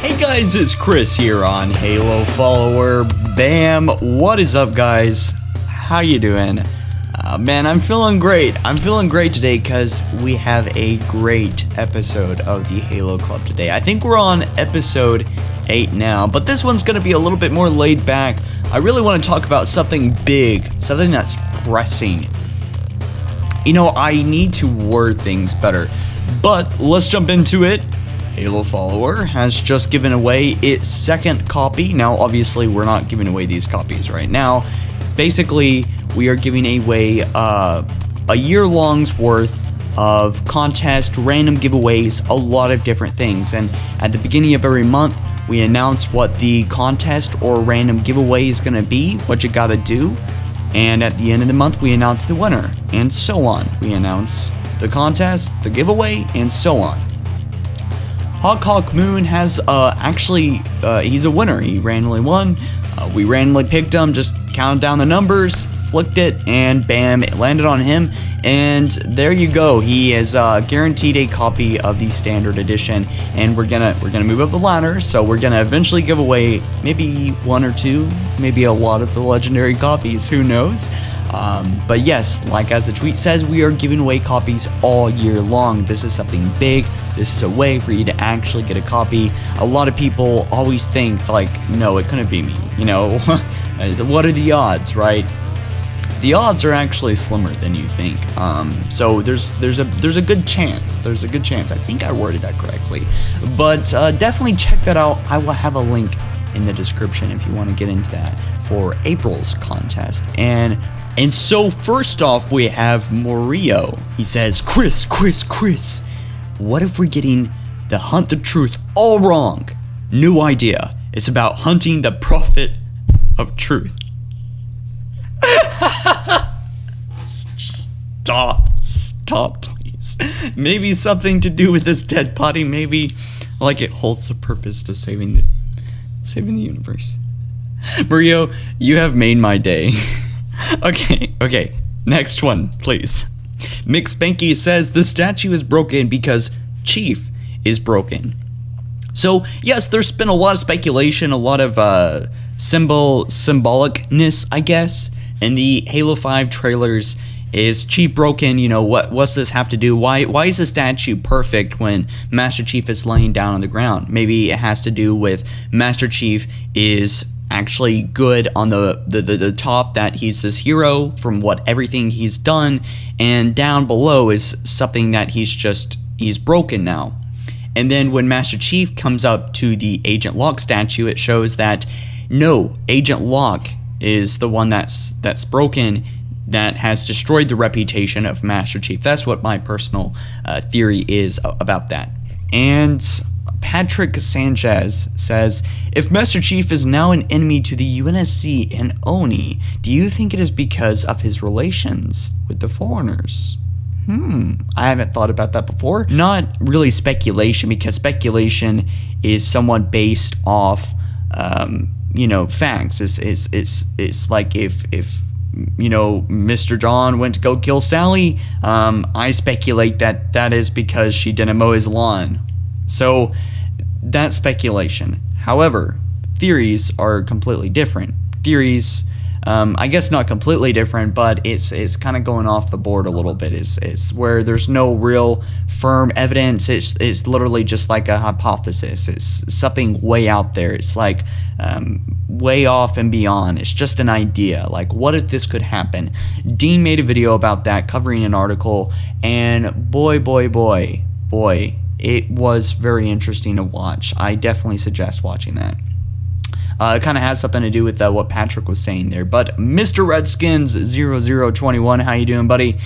Hey guys, it's Chris here on HaloFollower. Bam! What is up, guys? How you doing? Man, I'm feeling great. I'm feeling great today because we have a great episode of the Halo Club today. I think we're on episode 8 now, but this one's going to be a little bit more laid back. I really want to talk about something big, something that's pressing. You know, I need to word things better, but let's jump into it. HaloFollower has just given away its second copy. Now, obviously, we're not giving away these copies right now. Basically, we are giving away a year-long's worth of contest, random giveaways, a lot of different things. And at the beginning of every month, we announce what the contest or random giveaway is going to be, what you got to do. And at the end of the month, we announce the winner, and so on. We announce the contest, the giveaway, and so on. Hawk Moon has he's a winner. He randomly won. We randomly picked him, just counted down the numbers, flicked it, and bam, it landed on him. And there you go. He is guaranteed a copy of the standard edition, and we're gonna move up the ladder. So we're gonna eventually give away maybe one or two, maybe a lot of the legendary copies. Who knows? But yes, like as the tweet says, we are giving away copies all year long. This is something big. This is a way for you to actually get a copy. A lot of people always think like, no, it couldn't be me. You know, what are the odds, right? The odds are actually slimmer than you think. So there's a good chance. There's a good chance. I think I worded that correctly. But definitely check that out. I will have a link in the description if you want to get into that for April's contest. And so first off, we have Morio. He says, Chris, what if we're getting the Hunt the Truth all wrong? New idea. It's about hunting the prophet of truth. Stop, please. Maybe something to do with this dead body. Maybe like it holds the purpose to saving the universe. Mario, you have made my day. Okay. Next one, please. Mick Spanky says the statue is broken because Chief is broken. So yes, there's been a lot of speculation, a lot of symbolicness, I guess, in the Halo 5 trailers. Is Chief broken? You know, what's this have to do? Why is the statue perfect when Master Chief is laying down on the ground? Maybe it has to do with Master Chief is actually good on the top, that he's this hero from everything he's done, and down below is something that he's broken now. And then when Master Chief comes up to the Agent Locke statue, it shows that no, Agent Locke is the one that's broken, that has destroyed the reputation of Master Chief. That's what my personal theory is about that. And Patrick Sanchez says, if Master Chief is now an enemy to the UNSC and ONI, do you think it is because of his relations with the foreigners? I haven't thought about that before. Not really speculation, because speculation is somewhat based off, facts. It's like if Mr. John went to go kill Sally, I speculate that is because she didn't mow his lawn. So that's speculation. However, theories are completely different. Theories, I guess not completely different, but it's kind of going off the board a little bit. It's where there's no real firm evidence. It's literally just like a hypothesis. It's something way out there. It's like way off and beyond. It's just an idea. Like, what if this could happen? Dean made a video about that, covering an article, and boy, it was very interesting to watch. I definitely suggest watching that. It kind of has something to do with what Patrick was saying there. But Mr. Redskins 0021, how you doing, buddy?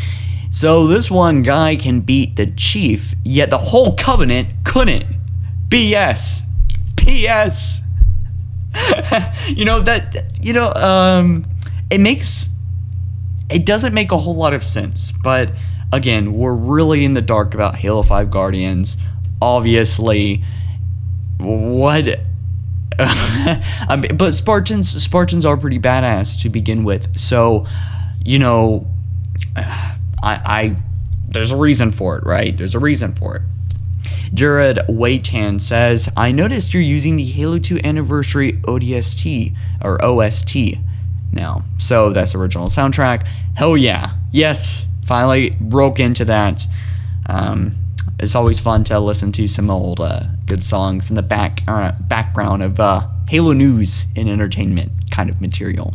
So this one guy can beat the Chief, yet the whole Covenant couldn't. BS. PS. It doesn't make a whole lot of sense, but again, we're really in the dark about Halo 5 Guardians. Obviously, what? But Spartans are pretty badass to begin with. So, there's a reason for it, right? There's a reason for it. Jared Waitan says, I noticed you're using the Halo 2 Anniversary ODST or OST now. So that's original soundtrack. Hell yeah. Yes, finally broke into that. It's always fun to listen to some old good songs in the background of Halo news and entertainment kind of material.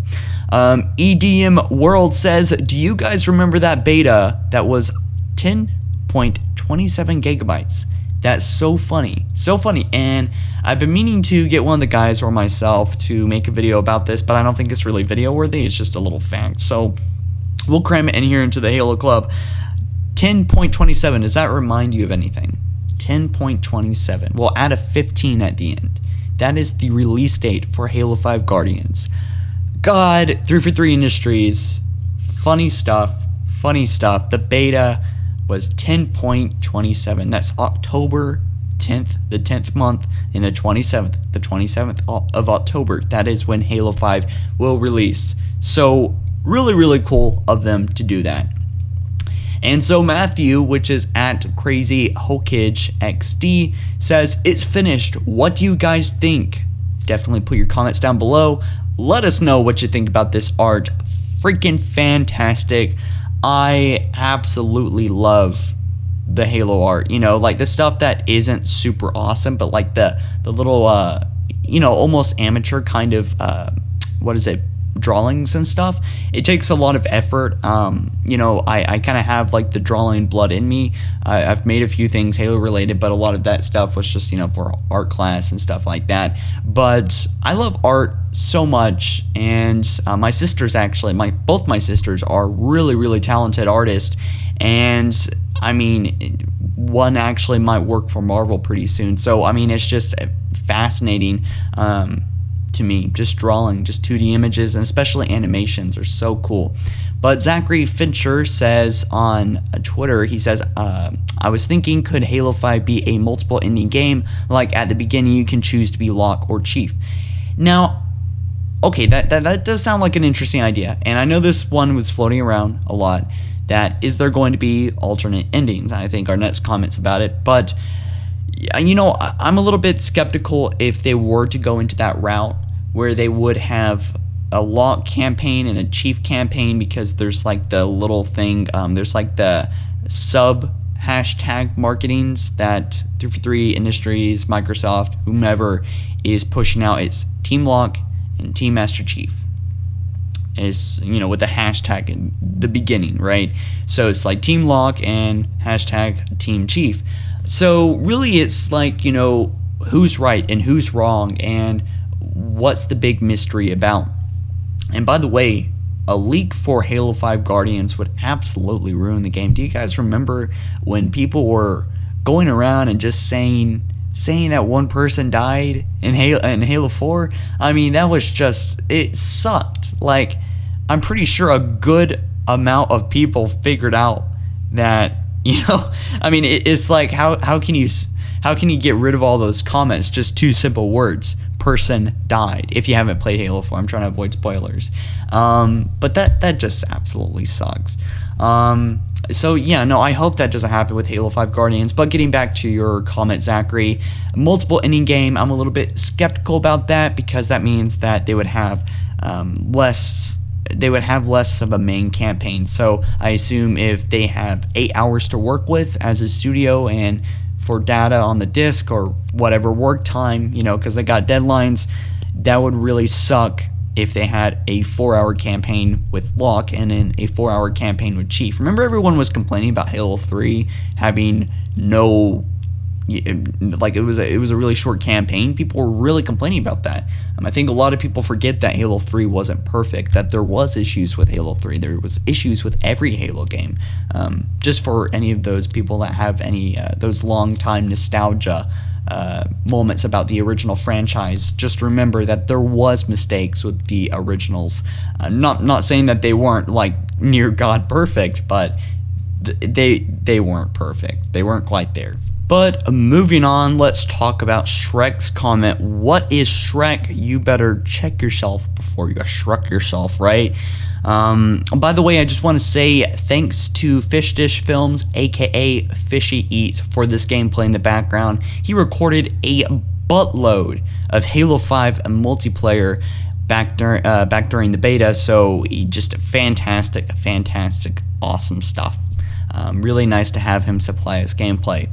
EDM World says, do you guys remember that beta that was 10.27 gigabytes? That's so funny. So funny. And I've been meaning to get one of the guys or myself to make a video about this, but I don't think it's really video worthy. It's just a little fact. So we'll cram it in here into the Halo Club. 10.27, does that remind you of anything? 10.27. We'll add a 15 at the end. That is the release date for Halo 5 Guardians. God, 343 Industries. Funny stuff. Funny stuff. The beta was 10.27. That's October 10th, the 10th month, and the 27th of October. That is when Halo 5 will release. So really, really cool of them to do that. And so Matthew, which is at Crazy Hokage XD, says, it's finished. What do you guys think? Definitely put your comments down below. Let us know what you think about this art. Freaking fantastic. I absolutely love the Halo art. You know, like the stuff that isn't super awesome, but like the little, you know, almost amateur kind of, drawings and stuff. It takes a lot of effort. You know, I kind of have like the drawing blood in me. I've made a few things Halo related, but a lot of that stuff was just, you know, for art class and stuff like that. But I love art so much, and my sisters actually, both my sisters are really, really talented artists, and I mean, one actually might work for Marvel pretty soon. So I mean, it's just fascinating to me, just drawing, just 2D images, and especially animations are so cool. But Zachary Fincher says on Twitter, he says, I was thinking, could Halo 5 be a multiple ending game? Like at the beginning, you can choose to be Locke or Chief. Now, okay, that does sound like an interesting idea, and I know this one was floating around a lot, that is there going to be alternate endings? I think our next comments about it, but you know, I'm a little bit skeptical if they were to go into that route where they would have a Locke campaign and a Chief campaign, because there's like the little thing, there's like the sub hashtag marketings that 343 Industries, Microsoft, whomever is pushing out. It's Team Locke and Team Master Chief. Is, you know, with the hashtag in the beginning, right? So it's like Team Locke and hashtag Team Chief. So really it's like, you know, who's right and who's wrong, and what's the big mystery about. And by the way, a leak for Halo 5 Guardians would absolutely ruin the game. Do you guys remember when people were going around and just saying that one person died in Halo 4? I mean, that was just, it sucked. Like, I'm pretty sure a good amount of people figured out that, you know, I mean, it's like, how can you get rid of all those comments? Just two simple words: person died. If you haven't played Halo 4, I'm trying to avoid spoilers. But that just absolutely sucks. So yeah, no, I hope that doesn't happen with Halo 5 Guardians. But getting back to your comment, Zachary, multiple ending game, I'm a little bit skeptical about that, because that means that they would have less of a main campaign. So I assume if they have 8 hours to work with as a studio, and for data on the disk or whatever work time, you know, because they got deadlines, that would really suck if they had a 4-hour campaign with Locke and then a 4-hour campaign with Chief. Remember, everyone was complaining about Halo 3 having no, like, it was a really short campaign. People were really complaining about that. I think a lot of people forget that Halo 3 wasn't perfect, that there was issues with Halo 3. There was issues with every Halo game. Just for any of those people that have any those long time nostalgia moments about the original franchise, just remember that there was mistakes with the originals. Not saying that they weren't like near God perfect, but they weren't perfect. They weren't quite there. But moving on, let's talk about Shrek's comment. What is Shrek? You better check yourself before you Shrek yourself, right? By the way, I just want to say thanks to Fish Dish Films, aka Fishy Eats, for this gameplay in the background. He recorded a buttload of Halo 5 multiplayer back during the beta, so just fantastic, awesome stuff. Really nice to have him supply his gameplay.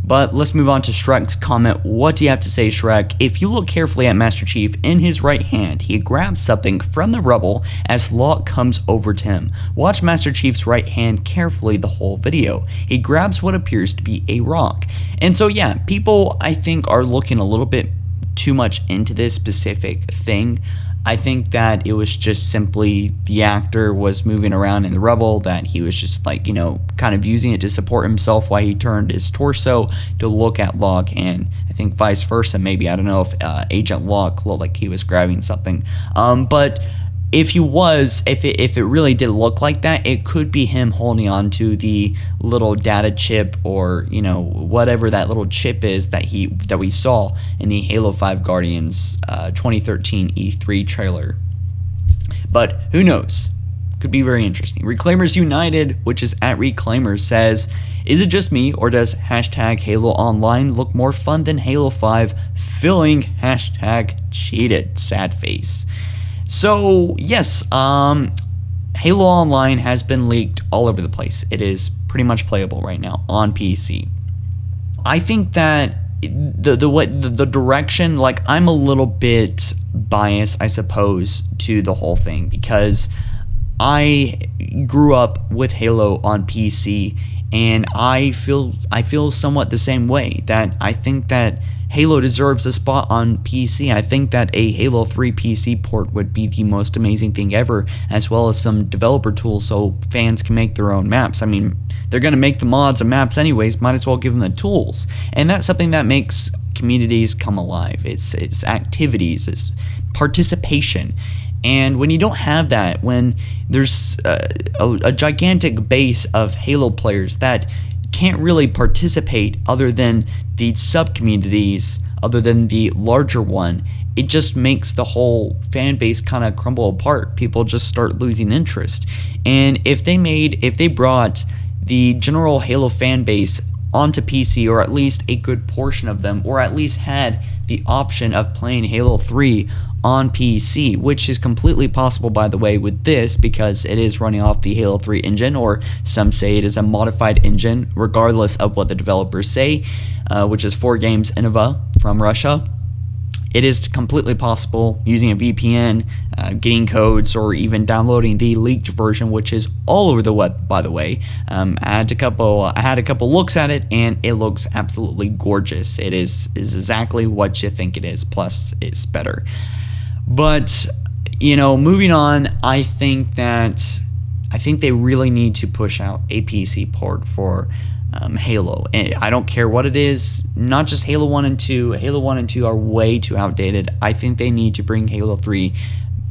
But let's move on to Shrek's comment. What do you have to say, Shrek? If you look carefully at Master Chief, in his right hand, he grabs something from the rubble as Locke comes over to him. Watch Master Chief's right hand carefully the whole video. He grabs what appears to be a rock. And so yeah, people I think are looking a little bit too much into this specific thing. I think that it was just simply the actor was moving around in the rubble, that he was just like, you know, kind of using it to support himself while he turned his torso to look at Locke, and I think vice versa maybe. I don't know if Agent Locke looked like he was grabbing something. But if it really did look like that, it could be him holding on to the little data chip, or you know, whatever that little chip is that we saw in the Halo 5 Guardians 2013 E3 trailer. But who knows? Could be very interesting. Reclaimers United, which is at Reclaimers, says, is it just me, or does hashtag Halo Online look more fun than Halo 5? Filling hashtag cheated, sad face. So yes, Halo Online has been leaked all over the place. It is pretty much playable right now on PC. I think that the direction, like, I'm a little bit biased, I suppose, to the whole thing, because I grew up with Halo on PC, and I feel somewhat the same way, that I think that Halo deserves a spot on PC. I think that a Halo 3 PC port would be the most amazing thing ever, as well as some developer tools so fans can make their own maps. I mean, they're going to make the mods and maps anyways, might as well give them the tools. And that's something that makes communities come alive. It's activities, it's participation. And when you don't have that, when there's a gigantic base of Halo players that can't really participate other than the sub-communities, other than the larger one, it just makes the whole fan base kind of crumble apart. People just start losing interest. And if they brought the general Halo fan base onto PC, or at least a good portion of them, or at least had the option of playing Halo 3 on PC, which is completely possible, by the way, with this, because it is running off the Halo 3 engine, or some say it is a modified engine, regardless of what the developers say, which is 4Games Innova from Russia. It is completely possible using a VPN, getting codes, or even downloading the leaked version, which is all over the web, by the way. I had a couple looks at it, and it looks absolutely gorgeous. It is exactly what you think it is, plus it's better. But, you know, moving on, I think they really need to push out a PC port for Halo. And I don't care what it is, not just Halo 1 and 2. Halo 1 and 2 are way too outdated. I think they need to bring Halo 3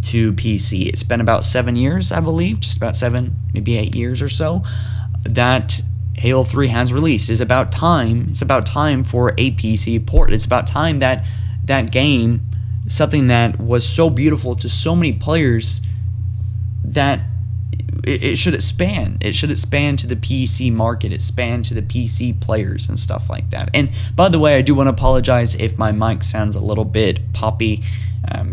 to PC. It's been about 7 years, I believe, just about 7, maybe 8 years or so, that Halo 3 has released. It's about time. It's about time for a PC port. It's about time that that game, something that was so beautiful to so many players, that it should expand. It should expand to the PC market, expand to the PC players and stuff like that. And by the way, I do want to apologize if my mic sounds a little bit poppy.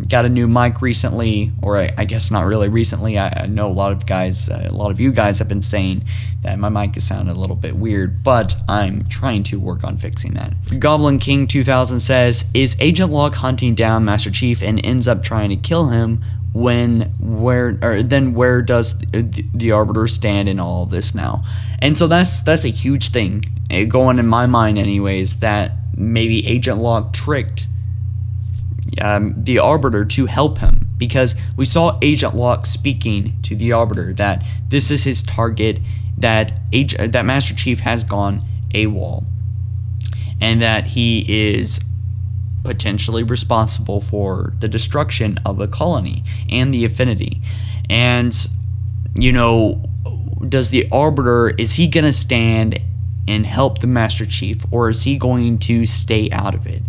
Got a new mic recently, or I guess not really recently. I know a lot of you guys have been saying that my mic is sounding a little bit weird, but I'm trying to work on fixing that. Goblin King 2000 says, is Agent Locke hunting down Master Chief and ends up trying to kill him? Then where does the Arbiter stand in all of this now? And so that's a huge thing going in my mind anyways, that maybe Agent Locke tricked the Arbiter to help him, because we saw Agent Locke speaking to the Arbiter that this is his target, that Master Chief has gone AWOL, and that he is potentially responsible for the destruction of the colony and the Affinity. And, you know, does the Arbiter, is he gonna stand and help the Master Chief, or is he going to stay out of it?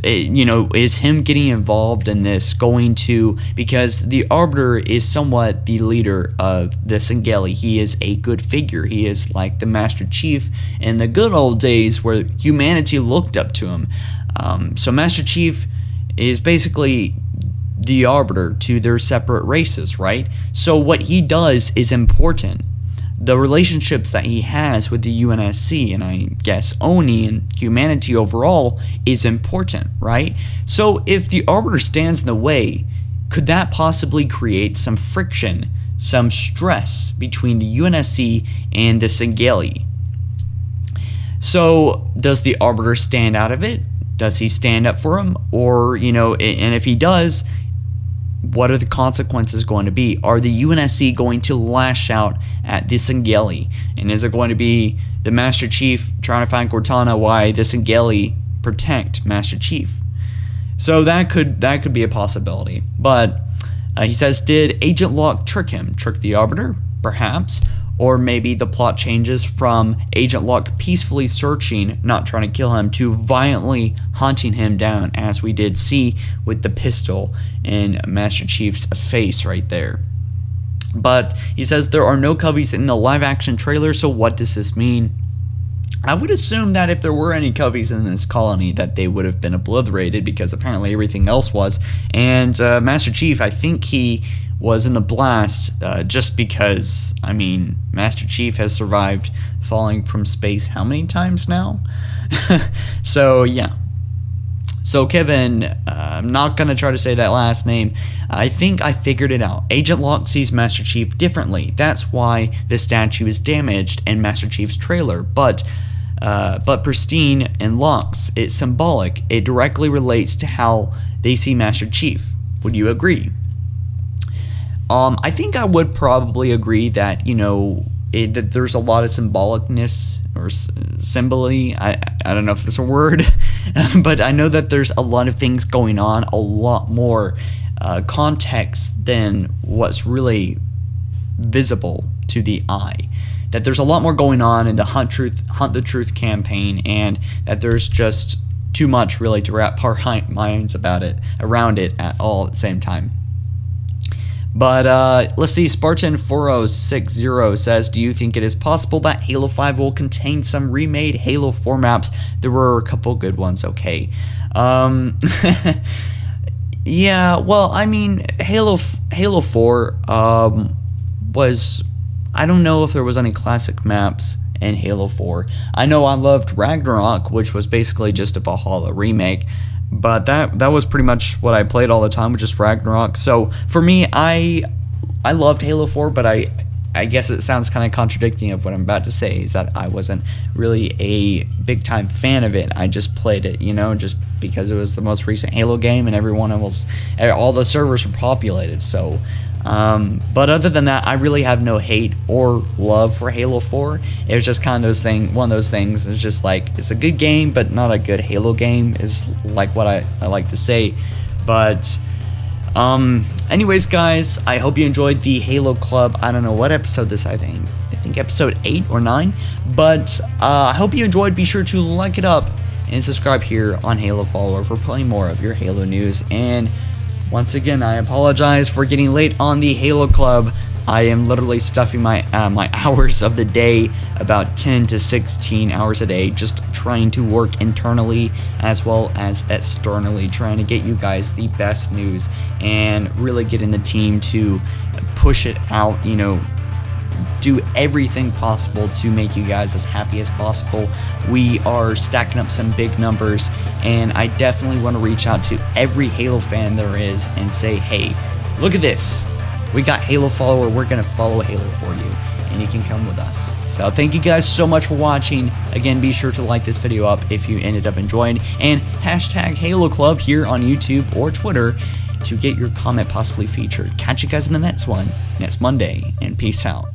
You know, is him getting involved in this going to, because the Arbiter is somewhat the leader of the Sangeli. He is a good figure. He is like the Master Chief in the good old days where humanity looked up to him. So Master Chief is basically the Arbiter to their separate races, right? So what he does is important. The relationships that he has with the UNSC and I guess Oni and humanity overall is important, right? So if the Arbiter stands in the way, could that possibly create some friction, some stress between the UNSC and the Sangeli? So does the Arbiter stand out of it? Does he stand up for him? Or, you know, and if he does, what are the consequences going to be? Are the UNSC going to lash out at the Sangeli? And is it going to be the Master Chief trying to find Cortana why the Sangeli protect Master Chief? So that could be a possibility. But he says, did Agent Locke trick him? Trick the Arbiter? Perhaps. Or maybe the plot changes from Agent Locke peacefully searching, not trying to kill him, to violently hunting him down, as we did see with the pistol in Master Chief's face right there. But he says there are no Coveys in the live action trailer, so what does this mean? I would assume that if there were any Coveys in this colony that they would have been obliterated, because apparently everything else was. And Master Chief, I think he was in the blast just because, I mean, Master Chief has survived falling from space how many times now? So yeah. So Kevin, I'm not going to try to say that last name. I think I figured it out. Agent Locke sees Master Chief differently. That's why the statue is damaged in Master Chief's trailer. But Pristine and Locke's, it's symbolic. It directly relates to how they see Master Chief. Would you agree? I think I would probably agree that, you know, that there's a lot of symbolicness or symboly. I don't know if that's a word, but I know that there's a lot of things going on, a lot more context than what's really visible to the eye. That there's a lot more going on in the Hunt the Truth campaign, and that there's just too much really to wrap our minds around it at all at the same time. But let's see, Spartan4060 says, do you think it is possible that Halo 5 will contain some remade Halo 4 maps? There were a couple good ones, okay. Yeah, well, I mean, Halo 4 was, I don't know if there was any classic maps in Halo 4. I know I loved Ragnarok, which was basically just a Valhalla remake. But that was pretty much what I played all the time, was just Ragnarok. So for me, I loved Halo 4, but I guess it sounds kind of contradicting of what I'm about to say, is that I wasn't really a big time fan of it. I just played it, you know, just because it was the most recent Halo game and all the servers were populated. So, but other than that, I really have no hate or love for Halo 4. It was just kind of one of those things. It's just like, it's a good game, but not a good Halo game, is like what I like to say. But anyways, guys, I hope you enjoyed the Halo Club. I don't know what episode this, I think episode 8 or 9. But I hope you enjoyed. Be sure to like it up and subscribe here on HaloFollower for plenty more of your Halo news. And once again, I apologize for getting late on the Halo Club. I am literally stuffing my hours of the day, about 10 to 16 hours a day, just trying to work internally as well as externally, trying to get you guys the best news and really getting the team to push it out, you know, do everything possible to make you guys as happy as possible. We are stacking up some big numbers, and I definitely want to reach out to every Halo fan there is and say, hey, look at this. We got HaloFollower. We're going to follow Halo for you, and you can come with us. So thank you guys so much for watching. Again, be sure to like this video up if you ended up enjoying, and hashtag Halo Club here on YouTube or Twitter to get your comment possibly featured. Catch you guys in the next one, next Monday, and peace out.